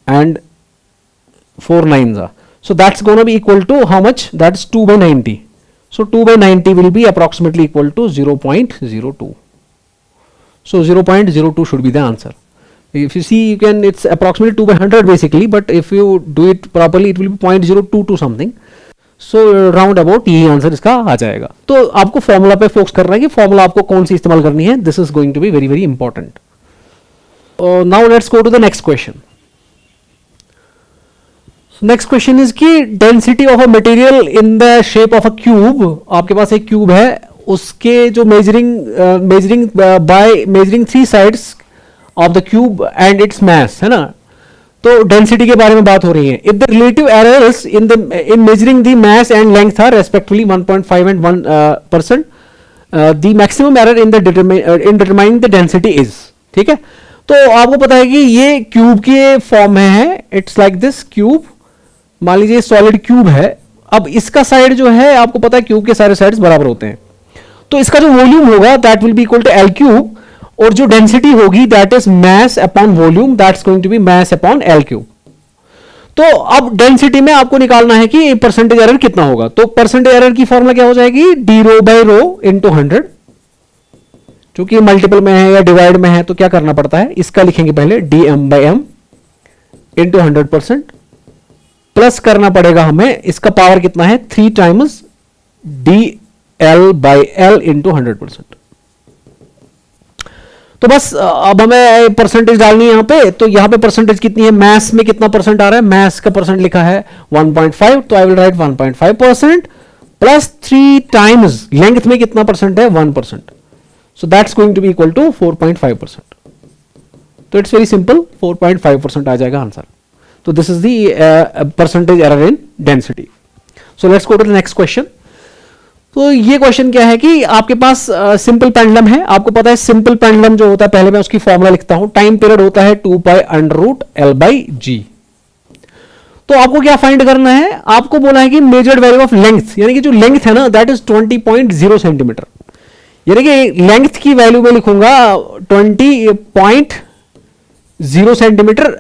Speaker 1: and 4 9s are, so that's going to be equal to how much, that's 2/90, so 2/90 will be approximately equal to 0.02, so 0.02 should be the answer। If you see, you can, it's approximately 2 by 100 basically, but if you do it properly, it will be 0.022 something. So round about यही answer इसका आ जाएगा. तो आपको formula पे focus करना है कि formula आपको कौन सी इस्तेमाल करनी है. This is going to be very very important. Now let's go to the next question. Next question is कि density of a material in the shape of a cube. आपके पास एक क्यूब है, उसके जो measuring by measuring 3 sides of the cube and its mass है ना. तो डेंसिटी के बारे में बात हो रही है. If the relative errors in measuring the mass and length are respectively 1.5 and 1%, the maximum error in determining the density is. ठीक है, तो आपको पता है कि ये क्यूब के फॉर्म में है. It's like this cube. मान लीजिए सॉलिड क्यूब है. अब इसका साइड जो है, आपको पता है क्यूब के सारे साइड्स बराबर होते हैं, तो इसका जो वॉल्यूम होगा that will be equal to l cube, और जो डेंसिटी होगी that is mass upon volume, that's going to be mass upon l cube. तो अब डेंसिटी में आपको निकालना है कि परसेंटेज एरर कितना होगा. तो परसेंटेज एरर की फॉर्मूला क्या हो जाएगी, d rho by rho into 100. चूंकि मल्टीपल में है या डिवाइड में है तो क्या करना पड़ता है, इसका लिखेंगे पहले d m by m into 100%, plus करना पड़ेगा हमें, इसका पावर कितना है 3 times d l by l into 100%. तो बस अब हमें परसेंटेज डालनी है यहां पे. तो यहां पे परसेंटेज कितनी है, मैथ्स में कितना परसेंट आ रहा है, मैथ्स का परसेंट लिखा है 1.5, तो I will write 1.5% plus 3 times length में कितना परसेंट है 1%. So that's going to be equal to 4.5%. तो इट्स वेरी सिंपल, 4.5% आ जाएगा आंसर. तो this is the percentage error in density. So let's go to the next question. तो ये question क्या है कि आपके पास सिंपल पेंडुलम है. आपको पता है सिंपल पेंडुलम जो होता है, पहले मैं उसकी फॉर्मूला लिखता हूं. टाइम पीरियड होता है 2 pi under root l by जी. तो आपको क्या फाइंड करना है, आपको बोला है कि मेजर्ड वैल्यू ऑफ लेंथ, यानी कि जो लेंथ है ना दैट इज 20.0 सेंटीमीटर. यानी कि लेंथ की वैल्यू में लिखूंगा 20.0 centimetre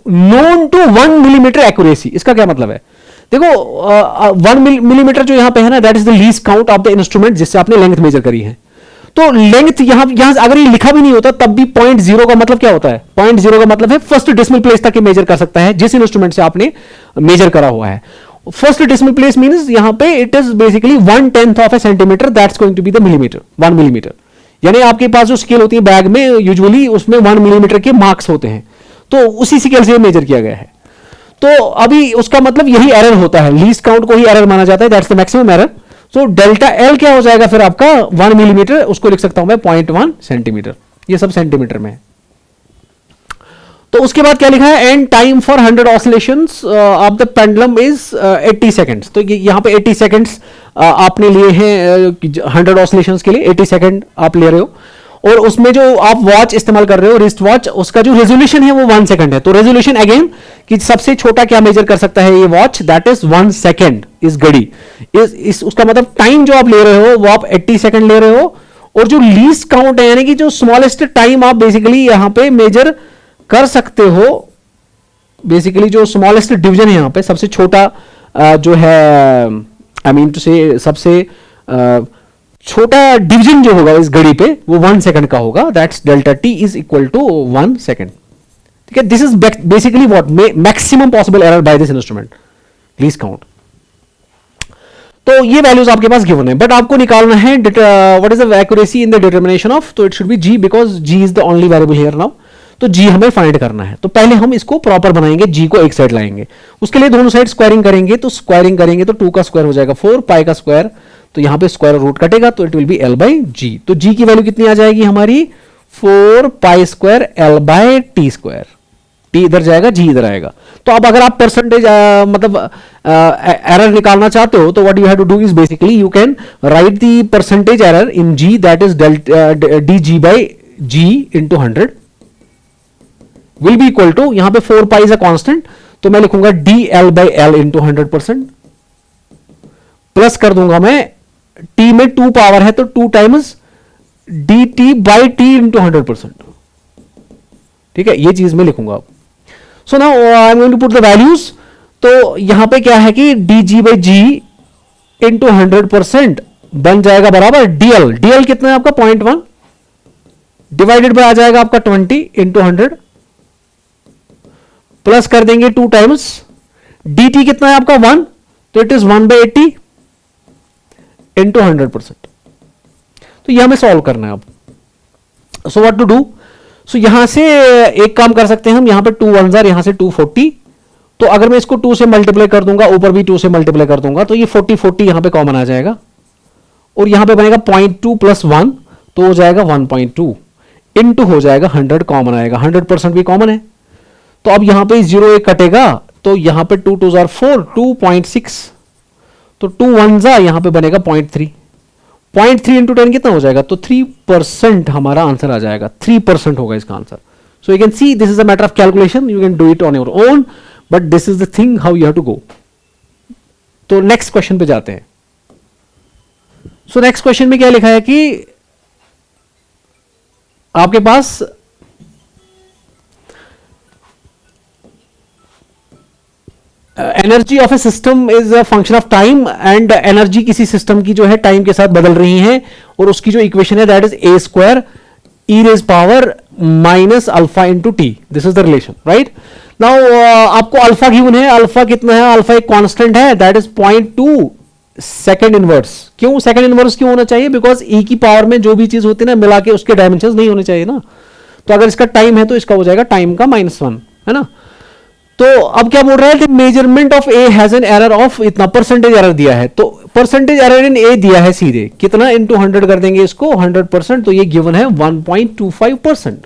Speaker 1: known to 1 millimetre accuracy. इसका क्या मतलब है, देखो 1 मिलीमीटर जो यहां पे है ना that is the least count of the instrument जिससे आपने लेंथ मेजर करी है. तो लेंथ यहां अगर ये लिखा भी नहीं होता तब भी 0.0 का मतलब क्या होता है, 0.0 का मतलब है फर्स्ट डेसिमल प्लेस तक मेजर कर सकता है जिस इंस्ट्रूमेंट से आपने मेजर करा हुआ है. फर्स्ट डेसिमल प्लेस मींस यहां पे it is basically 1/10 of a centimetre, that's going to be the millimetre, 1 millimetre. यानी आपके पास जो स्केल होती है बैग में यूजुअली उसमें 1 मिलीमीटर के मार्क्स होते हैं, तो उसी स्केल से मेजर किया गया है. तो अभी उसका मतलब यही एरर होता है, लीस्ट काउंट को ही एरर माना जाता है, that's the maximum error. So delta L क्या हो जाएगा फिर आपका 1 मिलीमीटर, उसको लिख सकता हूं मैं 0.1 सेंटीमीटर. ये सब सेंटीमीटर में है. तो उसके बाद क्या लिखा है, and time for 100 oscillations of the pendulum is 80 seconds. तो यहां पे 80 सेकंड्स आपने लिए हैं 100 ऑसिलेशंस के लिए, 80 सेकंड आप ले रहे हो. और उसमें जो आप वॉच इस्तेमाल कर रहे हो, रिस्ट वॉच, उसका जो रेजोल्यूशन है वो 1 सेकंड है. तो रेजोल्यूशन अगेन कि सबसे छोटा क्या मेजर कर सकता है ये वॉच, दैट इज 1 सेकंड. इस घड़ी इस उसका मतलब टाइम जो आप ले रहे हो वो आप 80 सेकंड ले रहे हो. और जो लीस्ट काउंट है यानी कि जो स्मॉलेस्ट टाइम आप बेसिकली यहां पे मेजर कर सकते हो, बेसिकली जो स्मॉलेस्ट डिवीजन है यहां पे सबसे छोटा जो है, आई मीन टू से सबसे छोटा डिवीजन जो होगा इस घड़ी पे वो 1 सेकंड का होगा. That's delta t is equal to 1 second. ठीक है, this is basically what maximum possible error by this instrument, least count. तो ये वैल्यूज आपके पास गिवन है, बट आपको निकालना है what is the accuracy in the determination of. तो it should be g, because g is the only variable here now. तो g हमें फाइंड करना है. तो पहले हम इसको प्रॉपर बनाएंगे, जी को एक साइड लाएंगे. उसके लिए दोनों साइड स्क्वायरिंग करेंगे. तो स्क्वायरिंग करेंगे तो 2 का स्क्वायर हो जाएगा 4, पाई का स्क्वायर, तो यहां पे स्क्वायर रूट कटेगा तो it will be L by जी. तो जी की वैल्यू कितनी आ जाएगी हमारी 4 pi square L by T square. T इधर जाएगा, जी इधर आएगा. तो अब अगर आप परसेंटेज मतलब एरर निकालना चाहते हो तो what you have to do is basically you can write the percentage error in g, that is d g by g into 100 will be equal to, यहां पे 4 पाई इज अ कांस्टेंट, तो मैं लिखूंगा d l by l into 100% plus कर दूंगा मैं T में 2 power है तो 2 times d t by t into 100%. ठीक है, ये चीज मैं लिखूंगा. So now I am going to put the values. तो यहां पे क्या है कि d g by g into 100% बन जाएगा बराबर डीएल. डीएल कितना है आपका 0.1 डिवाइडेड बाय आ जाएगा आपका 20 इंटू 100 प्लस कर देंगे 2 टाइम्स dt कितना है आपका 1, तो इट इज 1/80 इंटू 100%। तो यह हमें सॉल्व करना है अब। सो व्हाट टू डू, सो यहां से एक काम कर सकते हैं हम, यहां पे 2 1 जार, यहां से 240, तो अगर मैं इसको 2 से मल्टीप्लाई कर दूंगा, ऊपर भी 2 से मल्टीप्लाई कर दूंगा, तो ये 40 40 यहां पे कॉमन आ जाएगा, और यहां पे बनेगा 0.2 प्लस 1, तो हो जाएगा 1.2 इंटू हो जाएगा 100 कॉमन आएगा, 100% भी कॉमन है। तो अब यहां पे 0 एक कटेगा, तो यहां पे 2 2 जार 4, 2.6, तो 2 1 जार यहां पे बनेगा 0.3, 0.3 इंटू 10 कितना हो जाएगा, तो 3% हमारा आंसर आ जाएगा, 3% होगा इसका answer. So you can see this is a matter of calculation, you can do it on your own, but this is the thing how you have to go. तो नेक्स्ट क्वेश्चन पे जाते हैं। So next question में क्या लिखा है कि आपके पास energy of a system is a function of time, and energy किसी सिस्टम की जो है टाइम के साथ बदल रही है, और उसकी जो इक्वेशन है that is a square e raise power minus alpha into t, this is the relation, right. Now आपको अल्फा गिवन है, अल्फा कितना है, अल्फा एक कांस्टेंट है दैट इज 0.2 सेकंड इनवर्स। क्यों सेकंड इनवर्स क्यों होना चाहिए, बिकॉज ई की पावर में जो भी चीज होती है ना मिला के उसके डायमेंशन नहीं होने चाहिए ना, तो अगर इसका टाइम है तो इसका हो जाएगा टाइम का -1, है ना। तो अब क्या बोल रहा है, measurement of A has an error of इतना, परसेंटेज एरर दिया है, तो परसेंटेज एरर इन ए दिया है सीधे कितना, इंटू 100 कर देंगे इसको 100%, तो ये गिवन है 1.25%।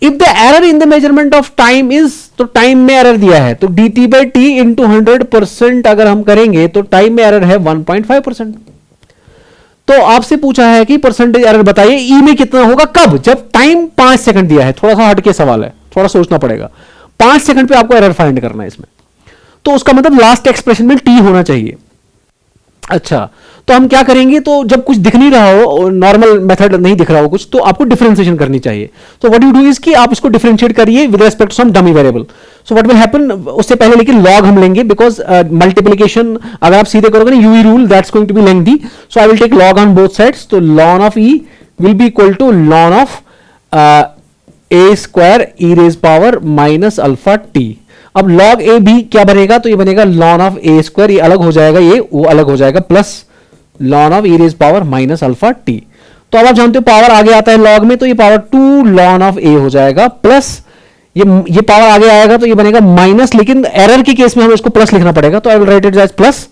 Speaker 1: If the error in the measurement of time is, तो टाइम में एरर दिया है, तो dt बाई टी इंटू 100% अगर हम करेंगे तो टाइम में एरर है 1.5%। तो आपसे पूछा है कि परसेंटेज एरर बताइए ई में कितना होगा, कब, जब टाइम 5 सेकंड दिया है। थोड़ा सा हटके सवाल है, थोड़ा सोचना पड़ेगा, 5 सेकंड पे आपको एरर फाइंड करना है इसमें, तो उसका मतलब लास्ट एक्सप्रेशन में टी होना चाहिए। अच्छा, तो हम क्या करेंगे, तो जब कुछ दिख नहीं रहा हो, नॉर्मल मेथड नहीं दिख रहा हो कुछ, तो आपको डिफरेंशिएशन करनी चाहिए। तो व्हाट यू डू इज कि आप इसको डिफरेंशिएट करिए with respect to some dummy variable. So what will happen, उससे पहले लेकिन लॉग हम लेंगे, बिकॉज मल्टीप्लिकेशन अगर आप सीधे करोगे ना यूई rule, that's going to be lengthy, so I will take log on both sides. तो ln of e will be equal to ln of a square e raise power minus alpha t. अब log a भी क्या बनेगा, तो ये बनेगा lawn of a square, ये अलग हो जाएगा, ये वो अलग हो जाएगा, plus ln of e raise power minus alpha t. तो अब आप जानते हो पावर आगे आता है लॉग में, तो ये पावर 2 लॉन ऑफ ए हो जाएगा, प्लस ये पावर आगे आएगा तो ये बनेगा माइनस, लेकिन एरर के केस में हमें इसको प्लस लिखना पड़ेगा, तो I will write it as plus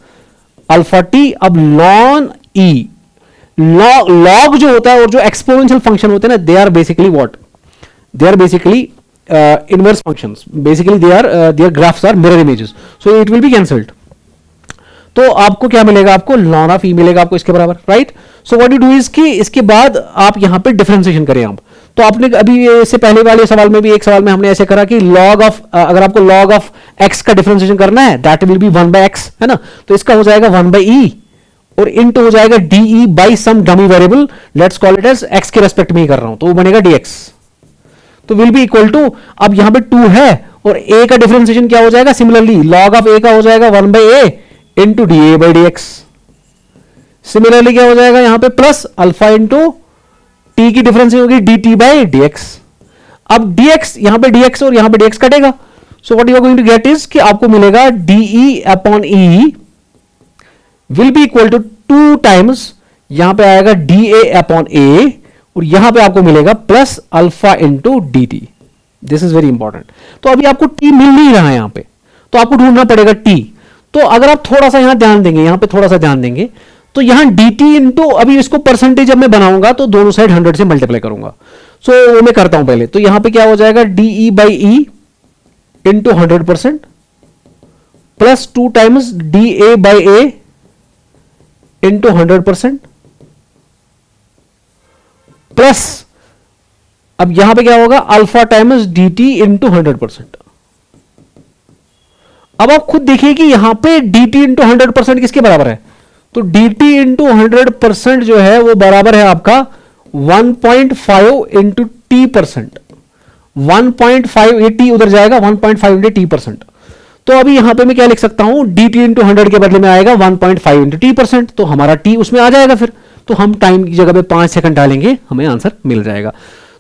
Speaker 1: alpha t. अब लॉन ई, लॉग जो होता है और जो एक्सपोनेंशियल फंक्शन होते हैं ना, they are basically what, they are basically inverse functions, basically their graphs are mirror images, so it will be cancelled। तो आपको क्या मिलेगा, आपको ln ऑफ e मिलेगा आपको इसके बराबर, right. So what you do is कि इसके बाद आप यहां पे डिफरेंशिएशन करें आप। तो आपने अभी इससे पहले वाले सवाल में भी, एक सवाल में हमने ऐसे करा कि log ऑफ, अगर आपको log ऑफ x का डिफरेंशिएशन करना है दैट विल बी 1/x, है ना, तो इसका हो जाएगा 1/e और इंटू हो जाएगा de by some dummy variable, let's call it as x के रेस्पेक्ट में ही कर रहा हूं, तो वो बनेगा dx, तो विल बी इक्वल टू, अब यहां पे 2 है और a का डिफरेंशिएशन क्या हो जाएगा, सिमिलरली log ऑफ a का हो जाएगा 1/a into D a by D x. Similarly क्या हो जाएगा यहां पे प्लस अल्फा इंटू टी की डिफरेंस होगी D t by D x. अब dx यहां पे dx और यहां पे dx कटेगा, so what you are going to get is कि आपको मिलेगा de upon e will be equal to 2 times, यहां पे आएगा dA अपॉन ए और यहां पे आपको मिलेगा plus alpha into D T. This is very important. तो अभी आपको टी मिल नहीं रहा है यहां पे, तो आपको ढूंढना पड़ेगा टी। तो अगर आप थोड़ा सा यहां ध्यान देंगे, यहां पे थोड़ा सा ध्यान देंगे, तो यहां डी टी इंटू, अभी इसको परसेंटेज जब मैं बनाऊंगा तो दोनों साइड 100 से मल्टीप्लाई करूंगा। सो वो मैं करता हूं पहले, तो यहां पे क्या हो जाएगा d e by e into 100% plus 2 times d a by a into 100% plus, अब यहां पे क्या होगा alpha times d t into 100%। अब आप खुद देखिए कि यहां पे डी टी इंटू 100% किसके बराबर है, तो डी टी इंटू 100% जो है वो बराबर है आपका 1.5 इंटू टी परसेंट। 1.5 ये टी उधर जाएगा 1.5 इंटू टी परसेंट। तो अभी यहां पे मैं क्या लिख सकता हूं, डी टी इंटू 100 के बदले में आएगा 1.5 इंटू टी परसेंट, तो हमारा टी उसमें आ जाएगा फिर, तो हम टाइम की जगह पे 5 सेकंड डालेंगे, हमें आंसर मिल जाएगा।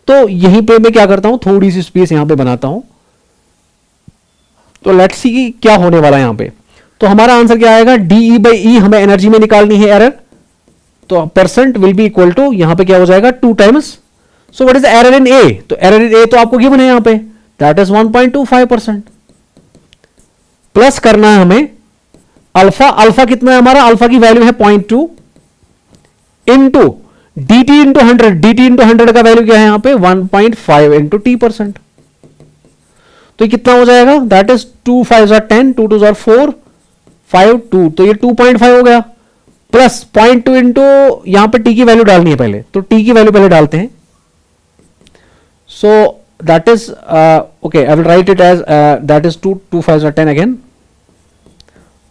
Speaker 1: तो यहीं पे मैं क्या करता हूं, थोड़ी सी स्पेस यहां पे बनाता हूं, तो लेट्स सी कि क्या होने वाला है यहां पे। तो हमारा आंसर क्या आएगा, डीई बाई ई हमें एनर्जी में निकालनी है एरर, तो percent will be equal to यहां पे क्या हो जाएगा 2 times, so what is error in a, तो एरर इन ए तो आपको गिवन है यहां पे, दैट इज 1.25%। प्लस करना है हमें अल्फा, अल्फा कितना है हमारा, अल्फा की वैल्यू है 0.2 into dt into 100, dt into 100 का वैल्यू क्या है यहां पे 1.5 इंटू t%। तो ये कितना हो जाएगा, दैट इज 2 5 10, 2 2 4 5 2, तो ये 2.5 हो गया, प्लस 0.2 इंटू यहां पे t की वैल्यू डालनी है पहले, तो t की वैल्यू पहले डालते हैं। So that is okay, I will write it as that is 2 2 5 10 again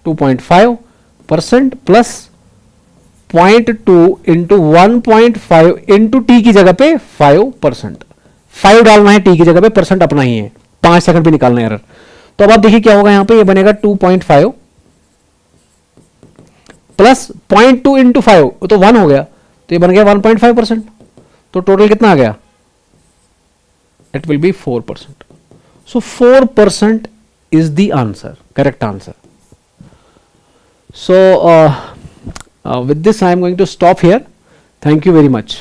Speaker 1: 2.5% plus 0.2 into 1.5 into T की जगह पे 5%, 5 डालना है टी की जगह पे, परसेंट अपना ही है, 5 सेकंड पे निकालना है एरर। तो अब आप देखिए क्या होगा यहां पे, ये बनेगा 2.5 प्लस 0.2 इंटू 5 तो 1 हो गया, तो ये बन गया 1.5%, तो टोटल कितना आ गया, it will B 4%। So 4% is the answer, correct answer. So with this I am going to stop here. Thank you very much.